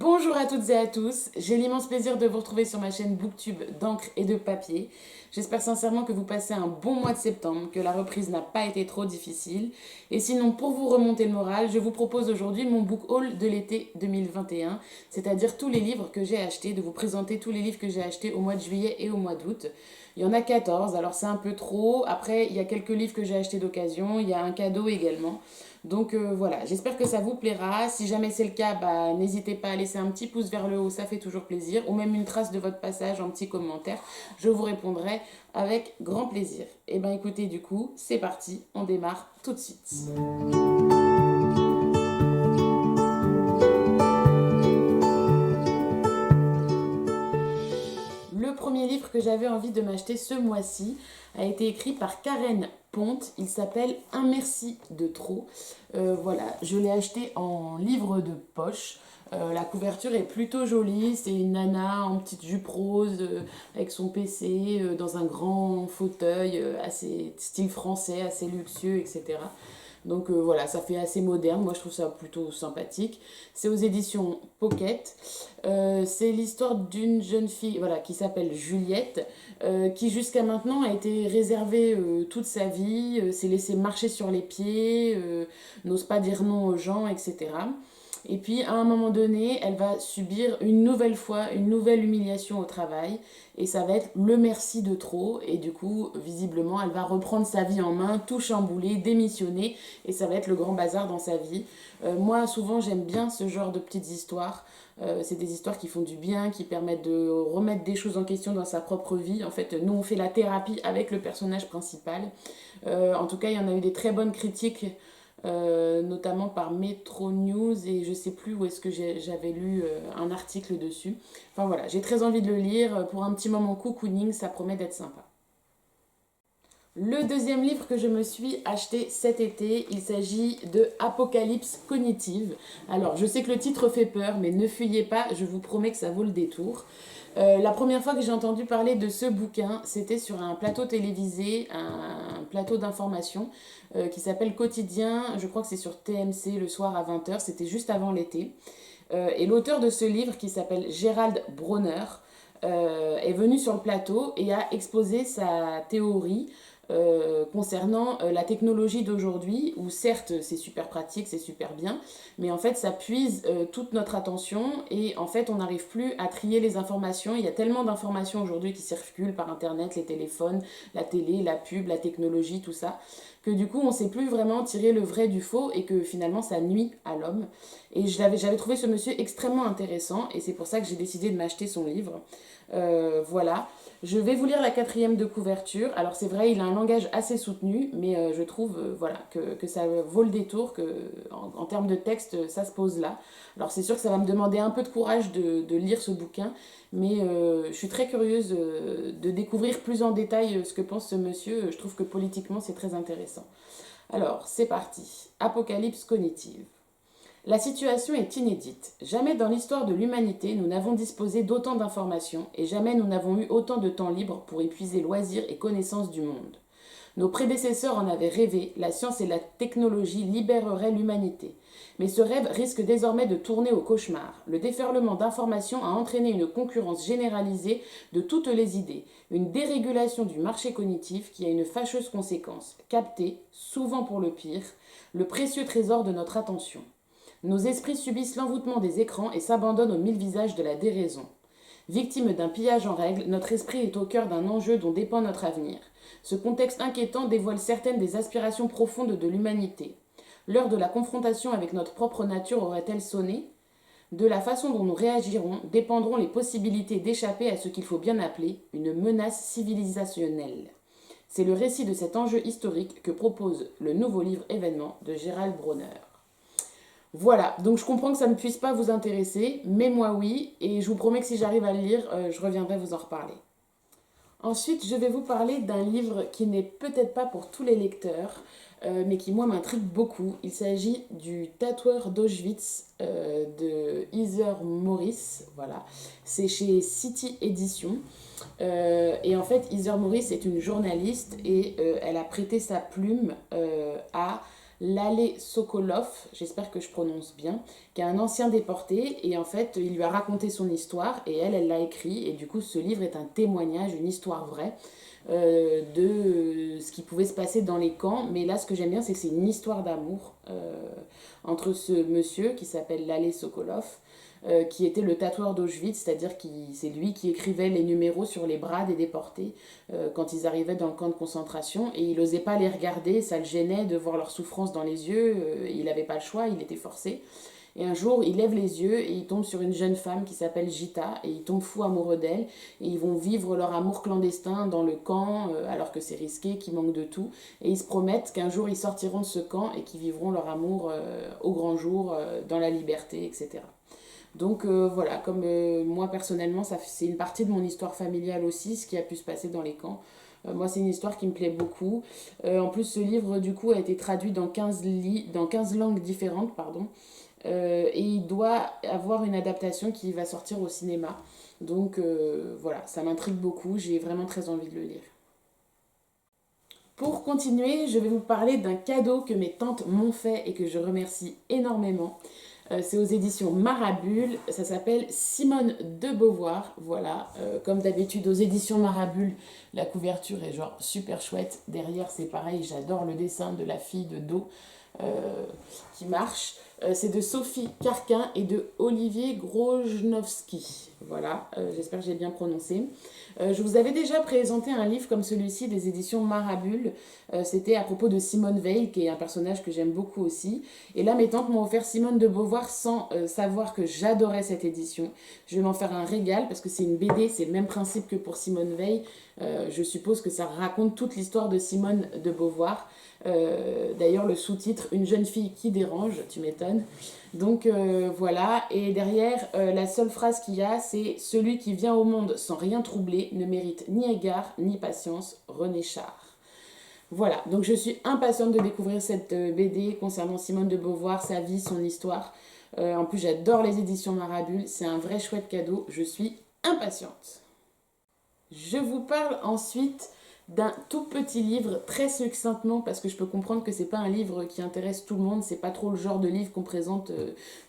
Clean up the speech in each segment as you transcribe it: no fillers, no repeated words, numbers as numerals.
Bonjour à toutes et à tous, j'ai l'immense plaisir de vous retrouver sur ma chaîne Booktube d'encre et de papier. J'espère sincèrement que vous passez un bon mois de septembre, que la reprise n'a pas été trop difficile. Et sinon, pour vous remonter le moral, je vous propose aujourd'hui mon book haul de l'été 2021, c'est-à-dire tous les livres que j'ai achetés, de vous présenter tous les livres que j'ai achetés au mois de juillet et au mois d'août. Il y en a 14, alors c'est un peu trop. Après, il y a quelques livres que j'ai achetés d'occasion, il y a un cadeau également. Donc voilà, j'espère que ça vous plaira. Si jamais c'est le cas, bah, n'hésitez pas à laisser un petit pouce vers le haut, ça fait toujours plaisir. Ou même une trace de votre passage en petit commentaire. Je vous répondrai avec grand plaisir. Et ben écoutez, du coup, c'est parti, on démarre tout de suite. Le premier livre que j'avais envie de m'acheter ce mois-ci a été écrit par Karen Ponte. Il s'appelle Un merci de trop. Voilà, je l'ai acheté en livre de poche. La couverture est plutôt jolie. C'est une nana en petite jupe rose avec son PC dans un grand fauteuil assez style français, assez luxueux, etc. Donc voilà, ça fait assez moderne. Moi, je trouve ça plutôt sympathique. C'est aux éditions Pocket. C'est l'histoire d'une jeune fille voilà, qui s'appelle Juliette, qui jusqu'à maintenant a été réservée toute sa vie, s'est laissée marcher sur les pieds, n'ose pas dire non aux gens, etc. Et puis, à un moment donné, elle va subir une nouvelle fois une nouvelle humiliation au travail. Et ça va être le merci de trop. Et du coup, visiblement, elle va reprendre sa vie en main, tout chambouler, démissionner. Et ça va être le grand bazar dans sa vie. Moi, souvent, j'aime bien ce genre de petites histoires. C'est des histoires qui font du bien, qui permettent de remettre des choses en question dans sa propre vie. En fait, nous, on fait la thérapie avec le personnage principal. En tout cas, il y en a eu des très bonnes critiques notamment par Metro News et je sais plus où est-ce que j'avais lu un article dessus. Enfin voilà, j'ai très envie de le lire pour un petit moment cocooning, ça promet d'être sympa. Le deuxième livre que je me suis acheté cet été, il s'agit de Apocalypse cognitive. Alors, je sais que le titre fait peur, mais ne fuyez pas, je vous promets que ça vaut le détour. La première fois que j'ai entendu parler de ce bouquin, c'était sur un plateau télévisé, un plateau d'information qui s'appelle Quotidien. Je crois que c'est sur TMC le soir à 20h, c'était juste avant l'été. Et l'auteur de ce livre, qui s'appelle Gérald Bronner, est venu sur le plateau et a exposé sa théorie concernant la technologie d'aujourd'hui, où certes c'est super pratique, c'est super bien, mais en fait ça puise toute notre attention et en fait on n'arrive plus à trier les informations. Il y a tellement d'informations aujourd'hui qui circulent par internet, les téléphones, la télé, la pub, la technologie, tout ça, que du coup on ne sait plus vraiment tirer le vrai du faux et que finalement ça nuit à l'homme. Et j'avais trouvé ce monsieur extrêmement intéressant et c'est pour ça que j'ai décidé de m'acheter son livre. Voilà. Je vais vous lire la quatrième de couverture. Alors c'est vrai, il a un langage assez soutenu, mais je trouve voilà, que ça vaut le détour, que en termes de texte, ça se pose là. Alors c'est sûr que ça va me demander un peu de courage de lire ce bouquin, mais je suis très curieuse de découvrir plus en détail ce que pense ce monsieur. Je trouve que politiquement c'est très intéressant. Alors c'est parti. Apocalypse cognitive. La situation est inédite. Jamais dans l'histoire de l'humanité nous n'avons disposé d'autant d'informations et jamais nous n'avons eu autant de temps libre pour épuiser loisirs et connaissances du monde. Nos prédécesseurs en avaient rêvé, la science et la technologie libéreraient l'humanité. Mais ce rêve risque désormais de tourner au cauchemar. Le déferlement d'informations a entraîné une concurrence généralisée de toutes les idées, une dérégulation du marché cognitif qui a une fâcheuse conséquence, capter, souvent pour le pire, le précieux trésor de notre attention. Nos esprits subissent l'envoûtement des écrans et s'abandonnent aux mille visages de la déraison. Victime d'un pillage en règle, notre esprit est au cœur d'un enjeu dont dépend notre avenir. Ce contexte inquiétant dévoile certaines des aspirations profondes de l'humanité. L'heure de la confrontation avec notre propre nature aurait-elle sonné? De la façon dont nous réagirons dépendront les possibilités d'échapper à ce qu'il faut bien appeler une menace civilisationnelle. C'est le récit de cet enjeu historique que propose le nouveau livre événement de Gérald Bronner. Voilà, donc je comprends que ça ne puisse pas vous intéresser, mais moi oui, et je vous promets que si j'arrive à le lire, je reviendrai vous en reparler. Ensuite, je vais vous parler d'un livre qui n'est peut-être pas pour tous les lecteurs, mais qui moi m'intrigue beaucoup. Il s'agit du Tatoueur d'Auschwitz de Heather Morris, voilà. C'est chez City Éditions. Et en fait, Heather Morris est une journaliste et elle a prêté sa plume à Lalé Sokolov, j'espère que je prononce bien, qui est un ancien déporté et en fait il lui a raconté son histoire et elle l'a écrit et du coup ce livre est un témoignage, une histoire vraie de ce qui pouvait se passer dans les camps. Mais là ce que j'aime bien c'est que c'est une histoire d'amour entre ce monsieur qui s'appelle Lalé Sokolov qui était le tatoueur d'Auschwitz, c'est-à-dire que c'est lui qui écrivait les numéros sur les bras des déportés quand ils arrivaient dans le camp de concentration et il n'osait pas les regarder, ça le gênait de voir leur souffrance dans les yeux, il n'avait pas le choix, il était forcé. Et un jour, il lève les yeux et il tombe sur une jeune femme qui s'appelle Gita et il tombe fou amoureux d'elle et ils vont vivre leur amour clandestin dans le camp alors que c'est risqué, qu'ils manquent de tout et ils se promettent qu'un jour ils sortiront de ce camp et qu'ils vivront leur amour au grand jour dans la liberté, etc. Donc voilà, comme moi personnellement, c'est une partie de mon histoire familiale aussi, ce qui a pu se passer dans les camps. Moi, c'est une histoire qui me plaît beaucoup. En plus, ce livre, du coup, a été traduit dans 15 langues différentes, pardon. Et il doit avoir une adaptation qui va sortir au cinéma. Donc voilà, ça m'intrigue beaucoup, j'ai vraiment très envie de le lire. Pour continuer, je vais vous parler d'un cadeau que mes tantes m'ont fait et que je remercie énormément. C'est aux éditions Marabule, ça s'appelle Simone de Beauvoir, voilà, comme d'habitude aux éditions Marabule, la couverture est genre super chouette, derrière c'est pareil, j'adore le dessin de la fille de dos qui marche, c'est de Sophie Carquin et de Olivier Grojnowski, voilà, j'espère que j'ai bien prononcé. Je vous avais déjà présenté un livre comme celui-ci des éditions Marabule. C'était à propos de Simone Veil, qui est un personnage que j'aime beaucoup aussi. Et là, mes tantes m'ont offert Simone de Beauvoir sans savoir que j'adorais cette édition. Je vais m'en faire un régal parce que c'est une BD, c'est le même principe que pour Simone Veil. Je suppose que ça raconte toute l'histoire de Simone de Beauvoir. D'ailleurs, le sous-titre Une jeune fille qui dérange, tu m'étonnes. Donc voilà, et derrière, la seule phrase qu'il y a, c'est celui qui vient au monde sans rien troubler ne mérite ni égard ni patience, René Char. Voilà, donc je suis impatiente de découvrir cette BD concernant Simone de Beauvoir, sa vie, son histoire. En plus, j'adore les éditions Marabule, c'est un vrai chouette cadeau, je suis impatiente. Je vous parle ensuite d'un tout petit livre très succinctement parce que je peux comprendre que c'est pas un livre qui intéresse tout le monde, c'est pas trop le genre de livre qu'on présente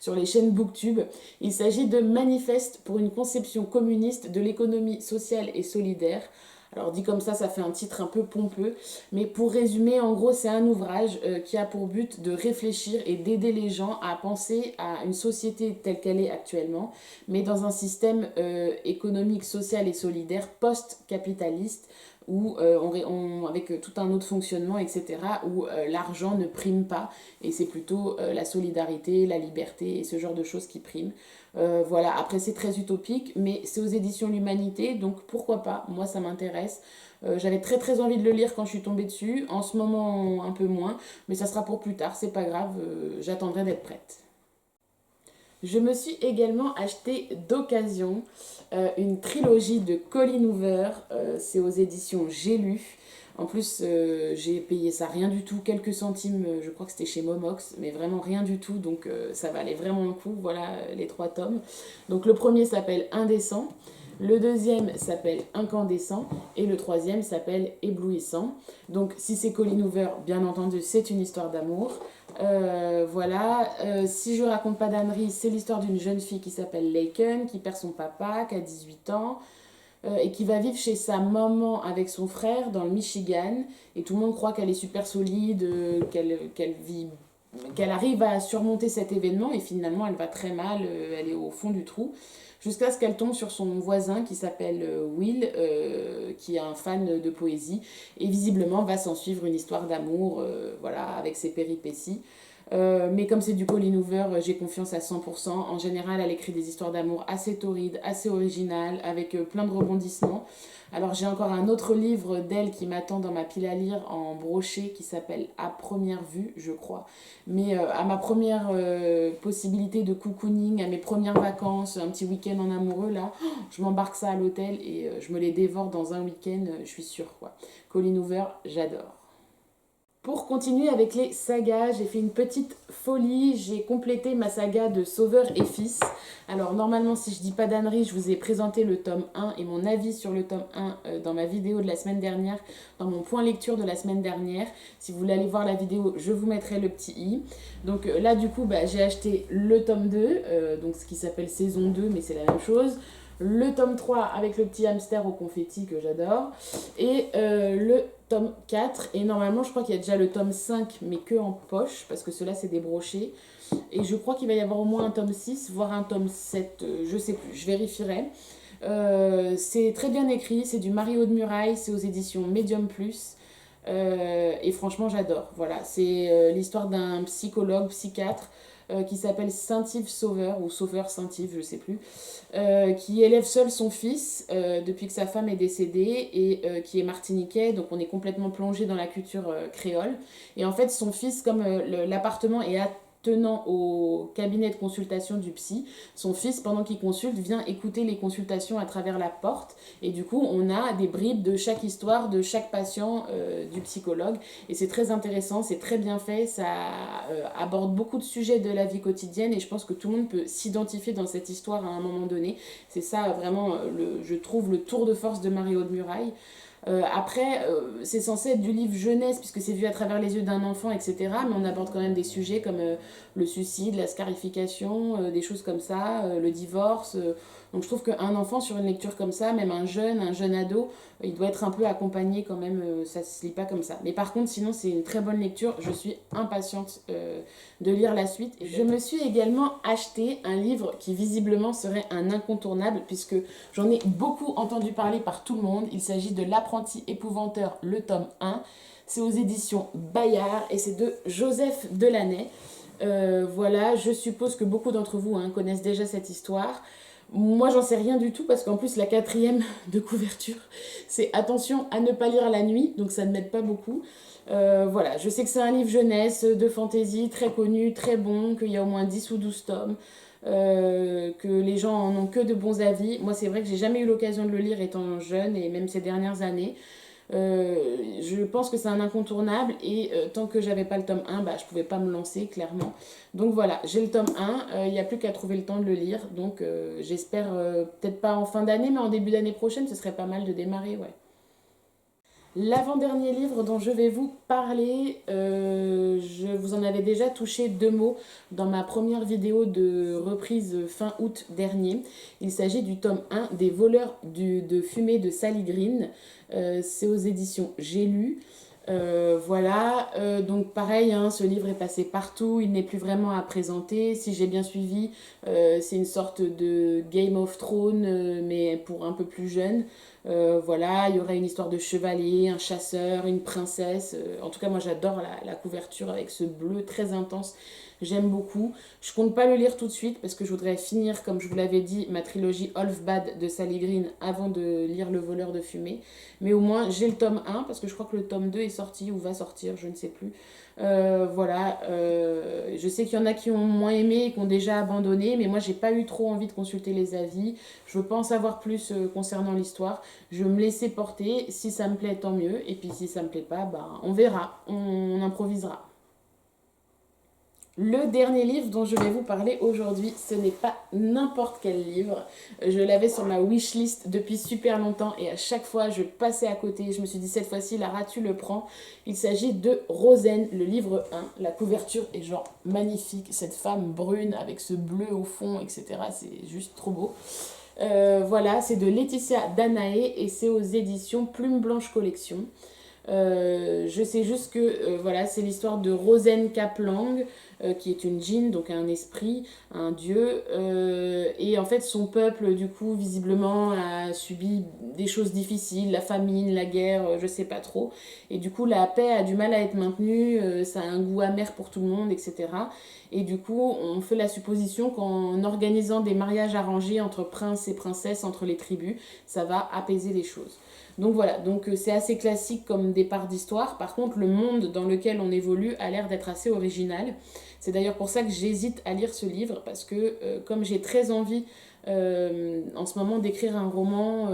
sur les chaînes Booktube. Il s'agit de Manifeste pour une conception communiste de l'économie sociale et solidaire. Alors dit comme ça fait un titre un peu pompeux, mais pour résumer, en gros, c'est un ouvrage qui a pour but de réfléchir et d'aider les gens à penser à une société telle qu'elle est actuellement, mais dans un système économique, social et solidaire post-capitaliste, où avec tout un autre fonctionnement, etc., où l'argent ne prime pas, et c'est plutôt la solidarité, la liberté et ce genre de choses qui priment. Voilà, après c'est très utopique, mais c'est aux éditions L'Humanité, donc pourquoi pas, moi ça m'intéresse. J'avais très très envie de le lire quand je suis tombée dessus, en ce moment un peu moins, mais ça sera pour plus tard, c'est pas grave, j'attendrai d'être prête. Je me suis également acheté d'occasion une trilogie de Colleen Hoover, c'est aux éditions J'ai lu. En plus, j'ai payé ça rien du tout, quelques centimes, je crois que c'était chez Momox, mais vraiment rien du tout, donc ça valait vraiment le coup. Voilà les 3 tomes. Donc le premier s'appelle Indécent, le deuxième s'appelle Incandescent et le troisième s'appelle Éblouissant. Donc si c'est Colleen Hoover, bien entendu, c'est une histoire d'amour. Voilà, si je raconte pas d'ânerie, c'est l'histoire d'une jeune fille qui s'appelle Laken, qui perd son papa, qui a 18 ans, et qui va vivre chez sa maman avec son frère dans le Michigan. Et tout le monde croit qu'elle est super solide, qu'elle arrive à surmonter cet événement, et finalement elle va très mal, elle est au fond du trou. Jusqu'à ce qu'elle tombe sur son voisin qui s'appelle Will, qui est un fan de poésie, et visiblement va s'en suivre une histoire d'amour, voilà, avec ses péripéties. Mais comme c'est du Colleen Hoover, j'ai confiance à 100%. En général, elle écrit des histoires d'amour assez torrides, assez originales, avec plein de rebondissements. Alors j'ai encore un autre livre d'elle qui m'attend dans ma pile à lire en brochet qui s'appelle À première vue, je crois. Mais à ma première possibilité de cocooning, à mes premières vacances, un petit week-end en amoureux, là, je m'embarque ça à l'hôtel et je me les dévore dans un week-end, je suis sûre, quoi. Colleen Hoover, j'adore. Pour continuer avec les sagas, j'ai fait une petite folie, j'ai complété ma saga de Sauveur et Fils. Alors normalement, si je dis pas d'ânerie, je vous ai présenté le tome 1 et mon avis sur le tome 1 dans ma vidéo de la semaine dernière, dans mon point lecture de la semaine dernière. Si vous voulez aller voir la vidéo, je vous mettrai le petit i. Donc là du coup, j'ai acheté le tome 2, donc ce qui s'appelle saison 2, mais c'est la même chose. Le tome 3 avec le petit hamster au confetti que j'adore. Et le tome 4. Et normalement, je crois qu'il y a déjà le tome 5, mais que en poche, parce que ceux-là, c'est des brochés. Et je crois qu'il va y avoir au moins un tome 6, voire un tome 7, je sais plus, je vérifierai. C'est très bien écrit, c'est du Marie Aude Muraille, c'est aux éditions Medium Plus. Et franchement, j'adore. Voilà, c'est l'histoire d'un psychologue, psychiatre, qui s'appelle Saint-Yves Sauveur, ou Sauveur Saint-Yves, je sais plus, qui élève seul son fils depuis que sa femme est décédée et qui est martiniquais, donc on est complètement plongé dans la culture créole. Et en fait, son fils, comme l'appartement est attenant au cabinet de consultation du psy, son fils, pendant qu'il consulte, vient écouter les consultations à travers la porte. Et du coup, on a des bribes de chaque histoire, de chaque patient du psychologue. Et c'est très intéressant, c'est très bien fait, ça aborde beaucoup de sujets de la vie quotidienne et je pense que tout le monde peut s'identifier dans cette histoire à un moment donné. C'est ça vraiment, je trouve, le tour de force de Marie-Aude Muraille. Après, c'est censé être du livre jeunesse puisque c'est vu à travers les yeux d'un enfant, etc. Mais on aborde quand même des sujets comme le suicide, la scarification, des choses comme ça, le divorce. Donc je trouve qu'un enfant sur une lecture comme ça, même un jeune ado, il doit être un peu accompagné quand même, ça se lit pas comme ça. Mais par contre, sinon c'est une très bonne lecture, je suis impatiente de lire la suite. Et je me suis également acheté un livre qui visiblement serait un incontournable puisque j'en ai beaucoup entendu parler par tout le monde. Il s'agit de L'apprenti épouvanteur, le tome 1. C'est aux éditions Bayard et c'est de Joseph Delaney. Voilà, je suppose que beaucoup d'entre vous connaissent déjà cette histoire. Moi, j'en sais rien du tout parce qu'en plus, la quatrième de couverture, c'est attention à ne pas lire la nuit, donc ça ne m'aide pas beaucoup. Voilà, je sais que c'est un livre jeunesse de fantaisie très connu, très bon, qu'il y a au moins 10 ou 12 tomes, que les gens en ont que de bons avis. Moi, c'est vrai que j'ai jamais eu l'occasion de le lire étant jeune et même ces dernières années. Je pense que c'est un incontournable et tant que j'avais pas le tome 1, je pouvais pas me lancer clairement. Donc voilà, j'ai le tome 1, il n'y a plus qu'à trouver le temps de le lire. Donc j'espère peut-être pas en fin d'année, mais en début d'année prochaine, ce serait pas mal de démarrer, ouais. L'avant-dernier livre dont je vais vous parler, je vous en avais déjà touché deux mots dans ma première vidéo de reprise fin août dernier. Il s'agit du tome 1 des voleurs de fumée de Sally Green. C'est aux éditions J'ai lu. Voilà, donc pareil, ce livre est passé partout, il n'est plus vraiment à présenter. Si j'ai bien suivi, c'est une sorte de Game of Thrones, mais pour un peu plus jeune. Voilà, il y aurait une histoire de chevalier, un chasseur, une princesse. En tout cas, moi j'adore la couverture avec ce bleu très intense. J'aime beaucoup. Je compte pas le lire tout de suite parce que je voudrais finir, comme je vous l'avais dit, ma trilogie Olfbad de Sally Green avant de lire Le voleur de fumée. Mais au moins, j'ai le tome 1 parce que je crois que le tome 2 est sorti ou va sortir, je ne sais plus. Voilà, je sais qu'il y en a qui ont moins aimé et qui ont déjà abandonné, mais moi j'ai pas eu trop envie de consulter les avis. Je veux pas en savoir plus concernant l'histoire. Je veux me laisser porter. Si ça me plaît, tant mieux. Et puis si ça me plaît pas, on verra, on improvisera. Le dernier livre dont je vais vous parler aujourd'hui, ce n'est pas n'importe quel livre. Je l'avais sur ma wishlist depuis super longtemps et à chaque fois je passais à côté. Je me suis dit cette fois-ci, Lara, tu le prends. Il s'agit de Rosen, le livre 1. La couverture est genre magnifique. Cette femme brune avec ce bleu au fond, etc. C'est juste trop beau. Voilà, c'est de Laetitia Danaé et c'est aux éditions Plume Blanche Collection. Je sais juste que voilà, c'est l'histoire de Rosen Kaplang, qui est une djinn, donc un esprit, un dieu. Et en fait, son peuple, du coup, visiblement, a subi des choses difficiles, la famine, la guerre, je sais pas trop. Et du coup, la paix a du mal à être maintenue, ça a un goût amer pour tout le monde, etc. Et du coup, on fait la supposition qu'en organisant des mariages arrangés entre princes et princesses, entre les tribus, ça va apaiser les choses. Donc voilà, donc c'est assez classique comme départ d'histoire. Par contre, le monde dans lequel on évolue a l'air d'être assez original. C'est d'ailleurs pour ça que j'hésite à lire ce livre, parce que comme j'ai très envie en ce moment d'écrire un roman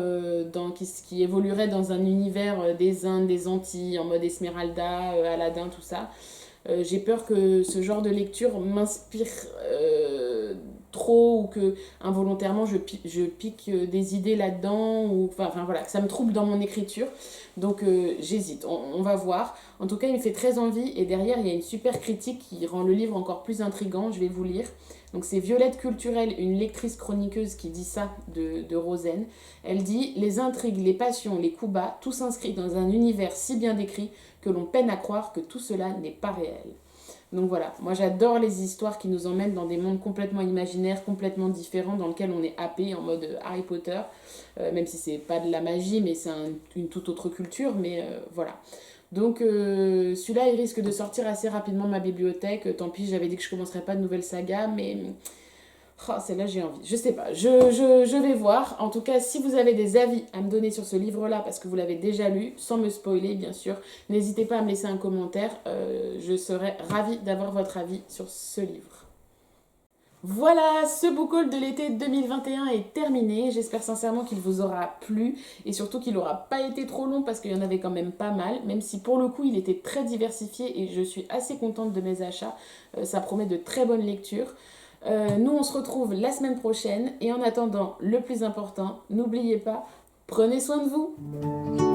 qui évoluerait dans un univers des Indes, des Antilles, en mode Esmeralda, Aladdin, tout ça. J'ai peur que ce genre de lecture m'inspire trop ou que involontairement je pique des idées là-dedans ou enfin voilà, que ça me trouble dans mon écriture. Donc j'hésite, on va voir. En tout cas, il me fait très envie et derrière, il y a une super critique qui rend le livre encore plus intriguant. Je vais vous lire. Donc c'est Violette Culturelle, une lectrice chroniqueuse qui dit ça de Rosen. Elle dit: les intrigues, les passions, les coups bas, tout s'inscrit dans un univers si bien décrit que l'on peine à croire que tout cela n'est pas réel. Donc voilà, moi j'adore les histoires qui nous emmènent dans des mondes complètement imaginaires, complètement différents, dans lesquels on est happé en mode Harry Potter, même si c'est pas de la magie, mais c'est une toute autre culture, mais voilà. Donc celui-là, il risque de sortir assez rapidement de ma bibliothèque. Tant pis, j'avais dit que je commencerais pas de nouvelle saga, mais oh, celle-là, j'ai envie. Je sais pas, je vais voir. En tout cas, si vous avez des avis à me donner sur ce livre-là, parce que vous l'avez déjà lu, sans me spoiler, bien sûr, n'hésitez pas à me laisser un commentaire. Je serais ravie d'avoir votre avis sur ce livre. Voilà, ce book haul de l'été 2021 est terminé. J'espère sincèrement qu'il vous aura plu et surtout qu'il n'aura pas été trop long parce qu'il y en avait quand même pas mal, même si pour le coup il était très diversifié et je suis assez contente de mes achats. Ça promet de très bonnes lectures. Nous, on se retrouve la semaine prochaine et en attendant, le plus important, n'oubliez pas, prenez soin de vous.